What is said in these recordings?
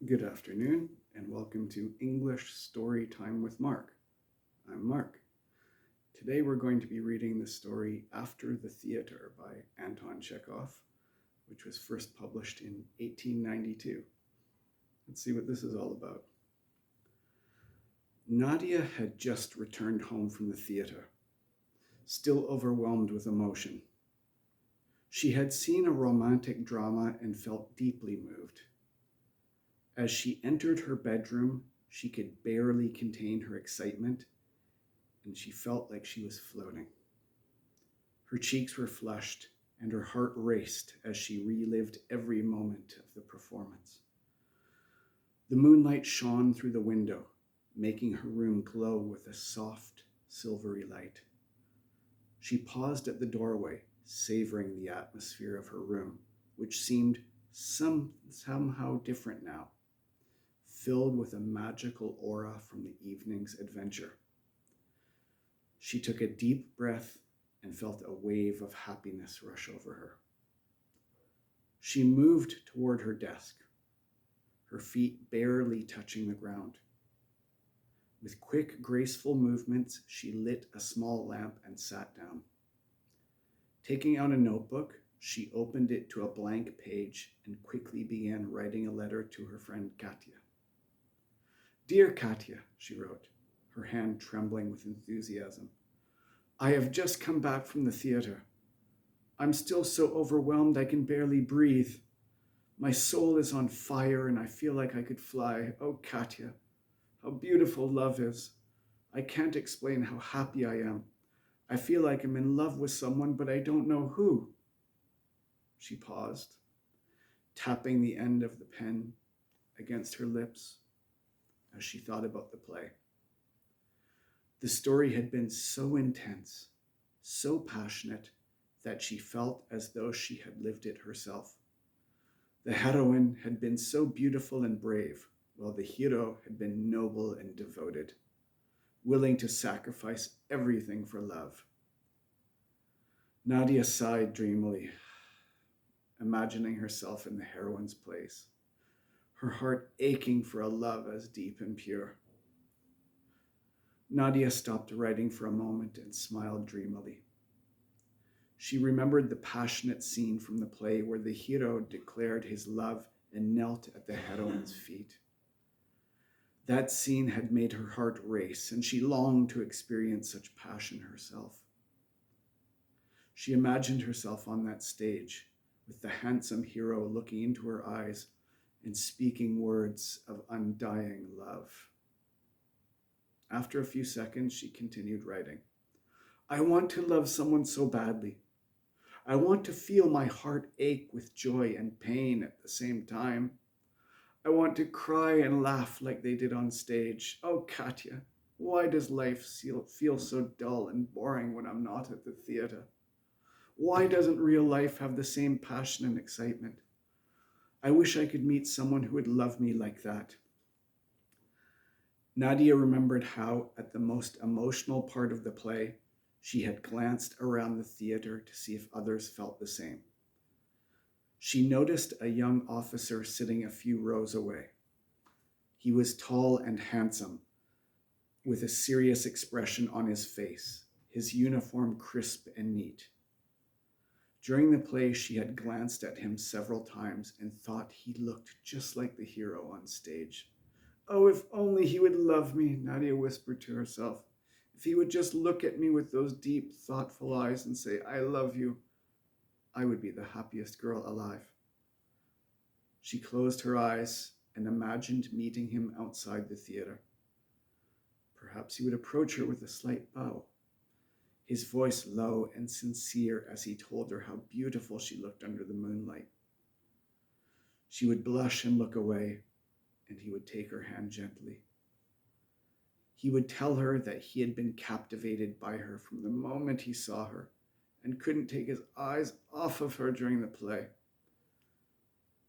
Good afternoon, and welcome to English Story Time with Mark. I'm Mark. Today we're going to be reading the story After the Theater by Anton Chekhov, which was first published in 1892. Let's see what this is all about. Nadia had just returned home from the theater, still overwhelmed with emotion. She had seen a romantic drama and felt deeply moved. As she entered her bedroom, she could barely contain her excitement, and she felt like she was floating. Her cheeks were flushed, and her heart raced as she relived every moment of the performance. The moonlight shone through the window, making her room glow with a soft, silvery light. She paused at the doorway, savoring the atmosphere of her room, which seemed somehow different now, filled with a magical aura from the evening's adventure. She took a deep breath and felt a wave of happiness rush over her. She moved toward her desk, her feet barely touching the ground. With quick, graceful movements, she lit a small lamp and sat down. Taking out a notebook, she opened it to a blank page and quickly began writing a letter to her friend Katya. "Dear Katya," she wrote, her hand trembling with enthusiasm, "I have just come back from the theater. I'm still so overwhelmed I can barely breathe. My soul is on fire and I feel like I could fly. Oh, Katya, how beautiful love is. I can't explain how happy I am. I feel like I'm in love with someone, but I don't know who." She paused, tapping the end of the pen against her lips as she thought about the play. The story had been so intense, so passionate, that she felt as though she had lived it herself. The heroine had been so beautiful and brave, while the hero had been noble and devoted, willing to sacrifice everything for love. Nadia sighed dreamily, imagining herself in the heroine's place, her heart aching for a love as deep and pure. Nadia stopped writing for a moment and smiled dreamily. She remembered the passionate scene from the play where the hero declared his love and knelt at the heroine's feet. That scene had made her heart race, and she longed to experience such passion herself. She imagined herself on that stage, with the handsome hero looking into her eyes and speaking words of undying love. After a few seconds, she continued writing. "I want to love someone so badly. I want to feel my heart ache with joy and pain at the same time. I want to cry and laugh like they did on stage. Oh, Katya, why does life feel so dull and boring when I'm not at the theater? Why doesn't real life have the same passion and excitement? I wish I could meet someone who would love me like that." Nadia remembered how, at the most emotional part of the play, she had glanced around the theater to see if others felt the same. She noticed a young officer sitting a few rows away. He was tall and handsome, with a serious expression on his face, his uniform crisp and neat. During the play, she had glanced at him several times and thought he looked just like the hero on stage. "Oh, if only he would love me," Nadia whispered to herself. "If he would just look at me with those deep, thoughtful eyes and say, 'I love you,' I would be the happiest girl alive." She closed her eyes and imagined meeting him outside the theater. Perhaps he would approach her with a slight bow, his voice low and sincere as he told her how beautiful she looked under the moonlight. She would blush and look away, and he would take her hand gently. He would tell her that he had been captivated by her from the moment he saw her and couldn't take his eyes off of her during the play.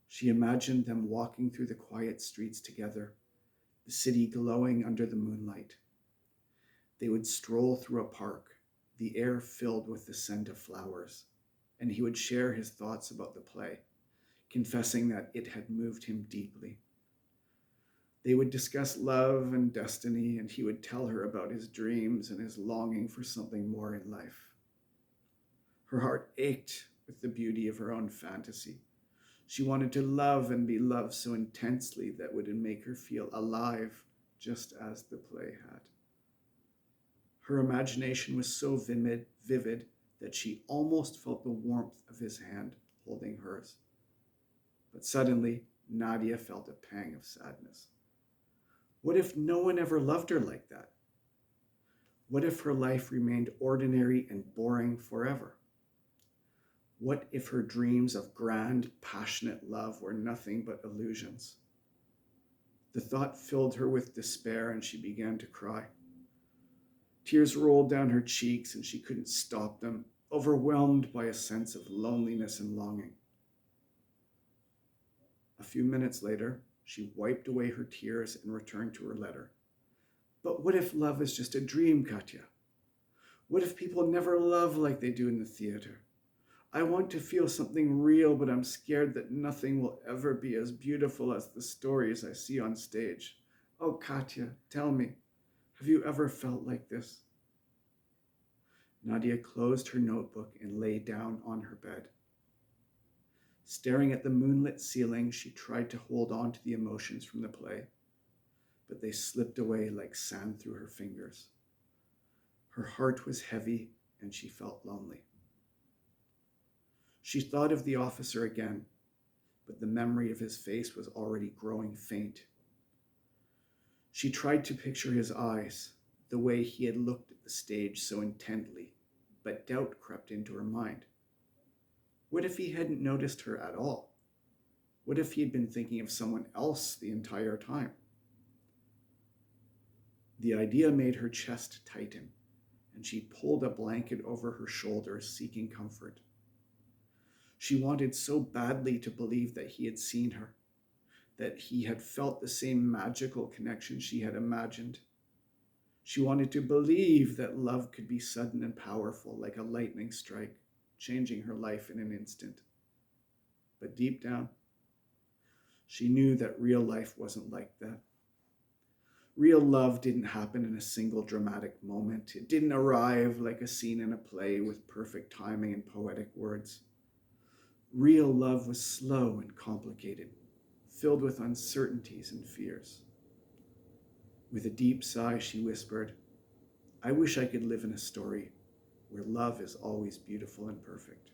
She imagined them walking through the quiet streets together, the city glowing under the moonlight. They would stroll through a park, the air filled with the scent of flowers, and he would share his thoughts about the play, confessing that it had moved him deeply. They would discuss love and destiny, and he would tell her about his dreams and his longing for something more in life. Her heart ached with the beauty of her own fantasy. She wanted to love and be loved so intensely that would make her feel alive, just as the play had. Her imagination was so vivid that she almost felt the warmth of his hand holding hers. But suddenly, Nadia felt a pang of sadness. What if no one ever loved her like that? What if her life remained ordinary and boring forever? What if her dreams of grand, passionate love were nothing but illusions? The thought filled her with despair, and she began to cry. Tears rolled down her cheeks, and she couldn't stop them, overwhelmed by a sense of loneliness and longing. A few minutes later, she wiped away her tears and returned to her letter. But what if love is just a dream, Katya? What if people never love like they do in the theater? I want to feel something real, but I'm scared that nothing will ever be as beautiful as the stories I see on stage. Oh, Katya, tell me, have you ever felt like this? Nadia closed her notebook and lay down on her bed. Staring at the moonlit ceiling, she tried to hold on to the emotions from the play, but they slipped away like sand through her fingers. Her heart was heavy, and she felt lonely. She thought of the officer again, but the memory of his face was already growing faint. She tried to picture his eyes, the way he had looked at the stage so intently, but doubt crept into her mind. What if he hadn't noticed her at all? What if he had been thinking of someone else the entire time? The idea made her chest tighten, and she pulled a blanket over her shoulders, seeking comfort. She wanted so badly to believe that he had seen her, that he had felt the same magical connection she had imagined. She wanted to believe that love could be sudden and powerful, like a lightning strike, changing her life in an instant. But deep down, she knew that real life wasn't like that. Real love didn't happen in a single dramatic moment. It didn't arrive like a scene in a play with perfect timing and poetic words. Real love was slow and complicated, filled with uncertainties and fears. With a deep sigh, she whispered, I wish I could live in a story where love is always beautiful and perfect.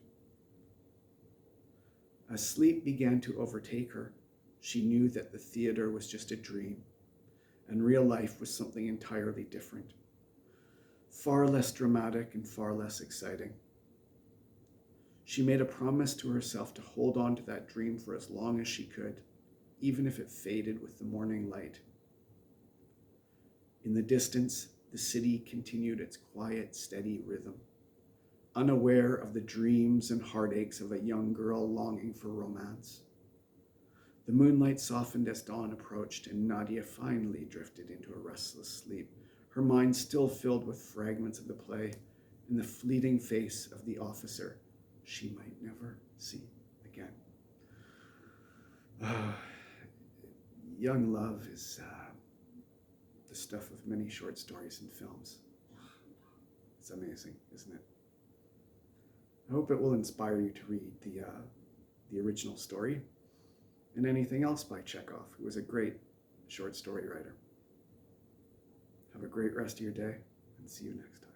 As sleep began to overtake her, she knew that the theater was just a dream, and real life was something entirely different, far less dramatic and far less exciting. She made a promise to herself to hold on to that dream for as long as she could, even if it faded with the morning light. In the distance, the city continued its quiet, steady rhythm, unaware of the dreams and heartaches of a young girl longing for romance. The moonlight softened as dawn approached, and Nadia finally drifted into a restless sleep, her mind still filled with fragments of the play and the fleeting face of the officer she might never see again. Young love is the stuff of many short stories and films. It's amazing, isn't it? I hope it will inspire you to read the original story and anything else by Chekhov, who was a great short story writer. Have a great rest of your day, and see you next time.